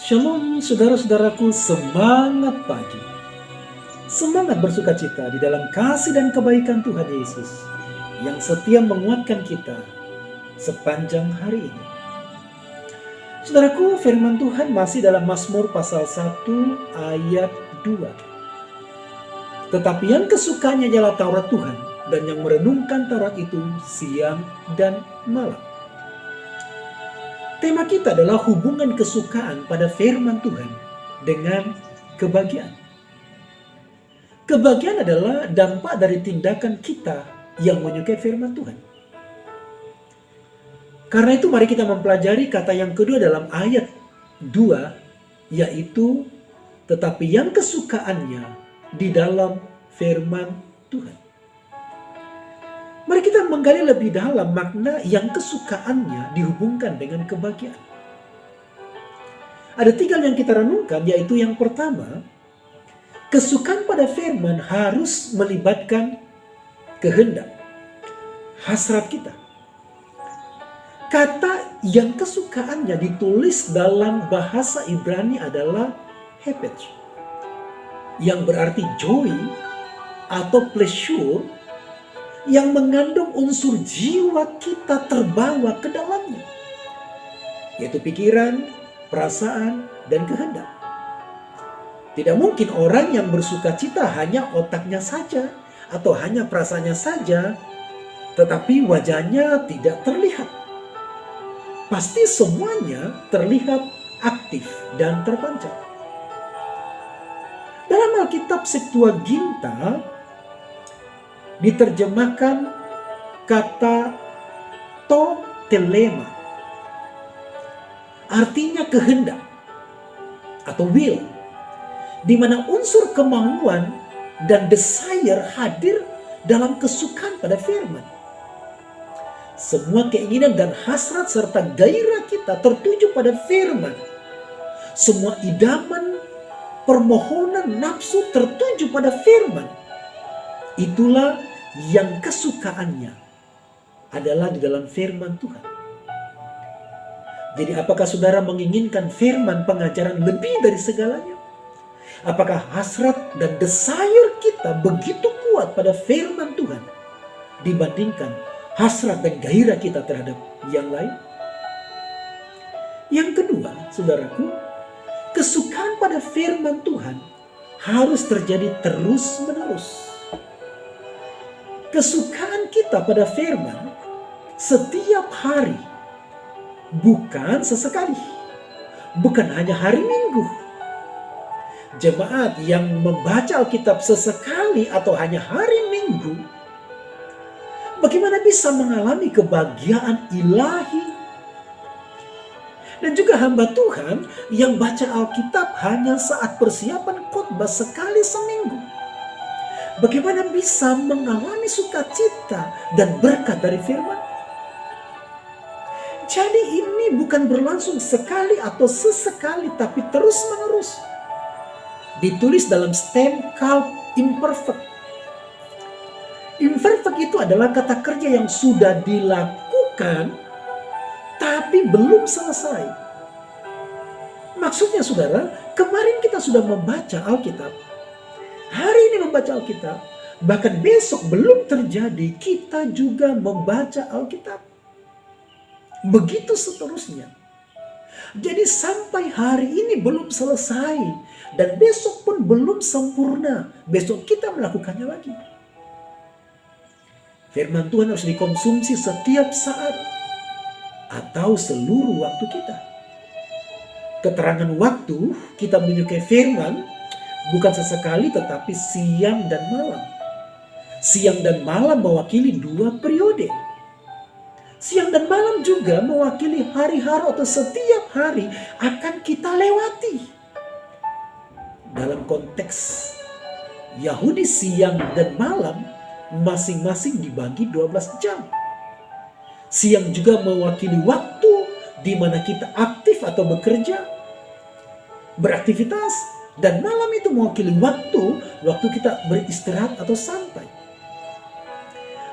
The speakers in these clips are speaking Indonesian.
Shalom saudara-saudaraku, semangat pagi. Semangat bersukacita di dalam kasih dan kebaikan Tuhan Yesus yang setia menguatkan kita sepanjang hari ini. Saudaraku, firman Tuhan masih dalam Mazmur pasal 1 ayat 2. Tetapi yang kesukanya ialah Taurat Tuhan, dan yang merenungkan Taurat itu siang dan malam. Tema kita adalah hubungan kesukaan pada firman Tuhan dengan kebahagiaan. Kebahagiaan adalah dampak dari tindakan kita yang menyukai firman Tuhan. Karena itu mari kita mempelajari kata yang kedua dalam ayat 2, yaitu tetapi yang kesukaannya di dalam firman Tuhan. Mari kita menggali lebih dalam makna yang kesukaannya dihubungkan dengan kebahagiaan. Ada 3 yang kita renungkan, yaitu yang pertama, kesukaan pada firman harus melibatkan kehendak, hasrat kita. Kata yang kesukaannya ditulis dalam bahasa Ibrani adalah hepech, yang berarti joy atau pleasure, yang mengandung unsur jiwa kita terbawa ke dalamnya, yaitu pikiran, perasaan, dan kehendak. Tidak mungkin orang yang bersuka cita hanya otaknya saja atau hanya perasaannya saja, tetapi wajahnya tidak terlihat. Pasti semuanya terlihat aktif dan terpancar. Dalam Alkitab Septuaginta diterjemahkan kata to telema, artinya kehendak atau will, di mana unsur kemauan dan desire hadir dalam kesukaan pada firman. Semua keinginan dan hasrat serta gairah kita tertuju pada firman. Semua idaman, permohonan, nafsu tertuju pada firman. Itulah yang kesukaannya adalah di dalam firman Tuhan. Jadi apakah saudara menginginkan firman pengajaran lebih dari segalanya? Apakah hasrat dan desire kita begitu kuat pada firman Tuhan dibandingkan hasrat dan gairah kita terhadap yang lain? Yang kedua, saudaraku, kesukaan pada firman Tuhan harus terjadi terus-menerus. Kesukaan kita pada firman setiap hari, bukan sesekali, bukan hanya hari Minggu. Jemaat yang membaca Alkitab sesekali atau hanya hari Minggu, bagaimana bisa mengalami kebahagiaan ilahi? Dan juga hamba Tuhan yang baca Alkitab hanya saat persiapan khotbah sekali seminggu, bagaimana bisa mengalami sukacita dan berkat dari firman? Jadi ini bukan berlangsung sekali atau sesekali, tapi terus-menerus. Ditulis dalam stem called imperfect. Imperfect itu adalah kata kerja yang sudah dilakukan tapi belum selesai. Maksudnya saudara, kemarin kita sudah membaca Alkitab, hari ini membaca Alkitab, bahkan besok belum terjadi, kita juga membaca Alkitab. Begitu seterusnya. Jadi sampai hari ini belum selesai, dan besok pun belum sempurna. Besok kita melakukannya lagi. Firman Tuhan harus dikonsumsi setiap saat atau seluruh waktu kita. Keterangan waktu kita menyukai firman bukan sesekali, tetapi siang dan malam. Siang dan malam mewakili 2 periode. Siang dan malam juga mewakili hari-hari atau setiap hari akan kita lewati. Dalam konteks Yahudi, siang dan malam masing-masing dibagi 12 jam. Siang juga mewakili waktu di mana kita aktif atau bekerja, beraktivitas, dan malam itu mewakili waktu kita beristirahat atau santai.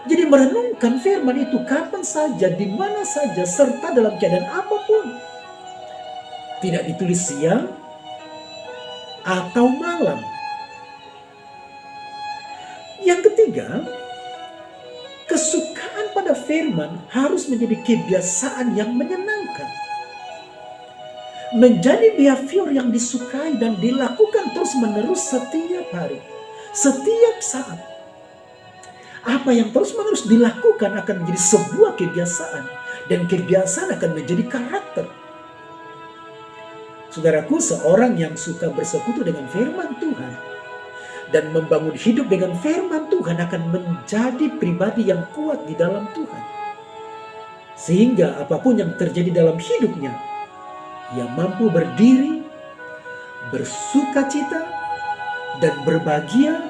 Jadi merenungkan firman itu kapan saja, di mana saja, serta dalam keadaan apapun. Tidak ditulis siang atau malam. Yang ketiga, kesukaan pada firman harus menjadi kebiasaan yang menyenangkan. Menjadi behavior yang disukai dan dilakukan terus-menerus setiap hari, setiap saat. Apa yang terus-menerus dilakukan akan menjadi sebuah kebiasaan, dan kebiasaan akan menjadi karakter. Saudaraku, seorang yang suka bersekutu dengan firman Tuhan dan membangun hidup dengan firman Tuhan akan menjadi pribadi yang kuat di dalam Tuhan. Sehingga apapun yang terjadi dalam hidupnya, ia mampu berdiri, bersukacita, dan berbahagia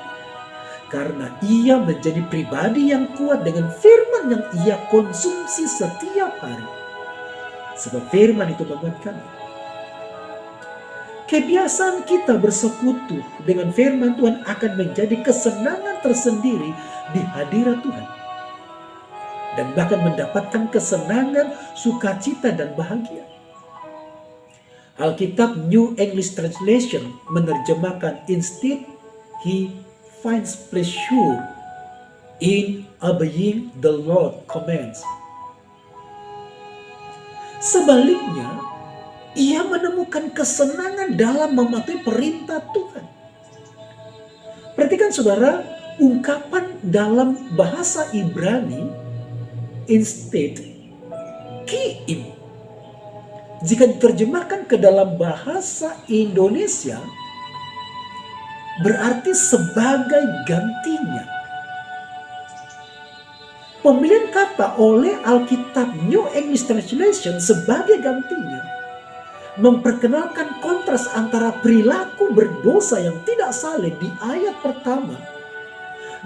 karena ia menjadi pribadi yang kuat dengan firman yang ia konsumsi setiap hari. Sebab firman itu menguatkan. Kebiasaan kita bersekutu dengan firman Tuhan akan menjadi kesenangan tersendiri di hadirat Tuhan. Dan bahkan mendapatkan kesenangan, sukacita, dan bahagia. Alkitab New English Translation menerjemahkan, instead he finds pleasure in obeying the Lord's commands. Sebaliknya, ia menemukan kesenangan dalam mematuhi perintah Tuhan. Perhatikan saudara, ungkapan dalam bahasa Ibrani, instead, ki'im. Jika diterjemahkan ke dalam bahasa Indonesia, berarti sebagai gantinya. Pemilihan kata oleh Alkitab New English Translation sebagai gantinya memperkenalkan kontras antara perilaku berdosa yang tidak saleh di ayat pertama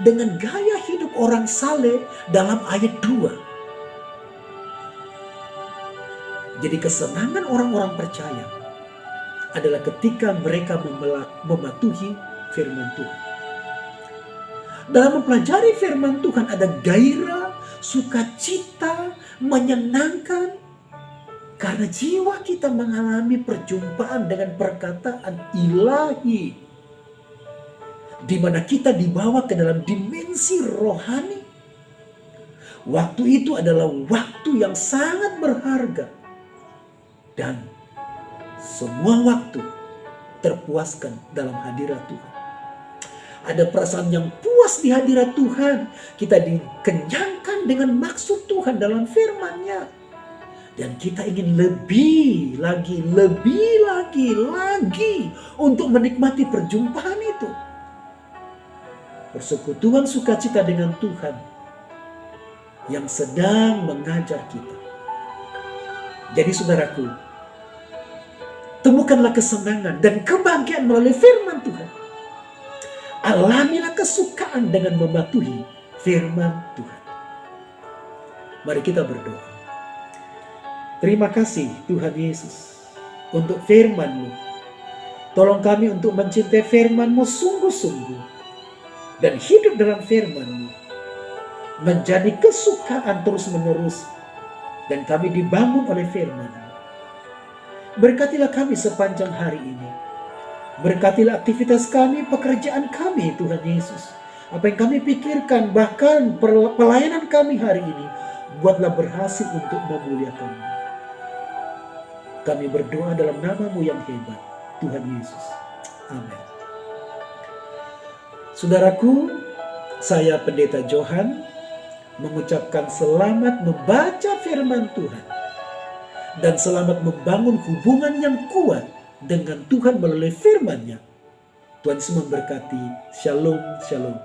dengan gaya hidup orang saleh dalam ayat 2. Jadi kesenangan orang-orang percaya adalah ketika mereka mematuhi firman Tuhan. Dalam mempelajari firman Tuhan ada gairah, sukacita, menyenangkan. Karena jiwa kita mengalami perjumpaan dengan perkataan ilahi. Di mana kita dibawa ke dalam dimensi rohani. Waktu itu adalah waktu yang sangat berharga. Dan semua waktu terpuaskan dalam hadirat Tuhan. Ada perasaan yang puas di hadirat Tuhan. Kita dikenyangkan dengan maksud Tuhan dalam firman-Nya. Dan kita ingin lebih lagi untuk menikmati perjumpaan itu. Persekutuan sukacita dengan Tuhan yang sedang mengajar kita. Jadi saudaraku, temukanlah kesenangan dan kebahagiaan melalui firman Tuhan. Alamilah kesukaan dengan mematuhi firman Tuhan. Mari kita berdoa. Terima kasih Tuhan Yesus untuk firman-Mu. Tolong kami untuk mencintai firman-Mu sungguh-sungguh. Dan hidup dalam firman-Mu. Menjadi kesukaan terus-menerus. Dan kami dibangun oleh firman-Mu. Berkatilah kami sepanjang hari ini. Berkatilah aktivitas kami, pekerjaan kami Tuhan Yesus. Apa yang kami pikirkan, bahkan pelayanan kami hari ini. Buatlah berhasil untuk memuliakan-Mu. Kami berdoa dalam nama-Mu yang hebat, Tuhan Yesus. Amin. Saudaraku, saya Pendeta Johan mengucapkan selamat membaca firman Tuhan. Dan selamat membangun hubungan yang kuat dengan Tuhan melalui firman-Nya. Tuhan Yesus memberkati. Shalom, shalom.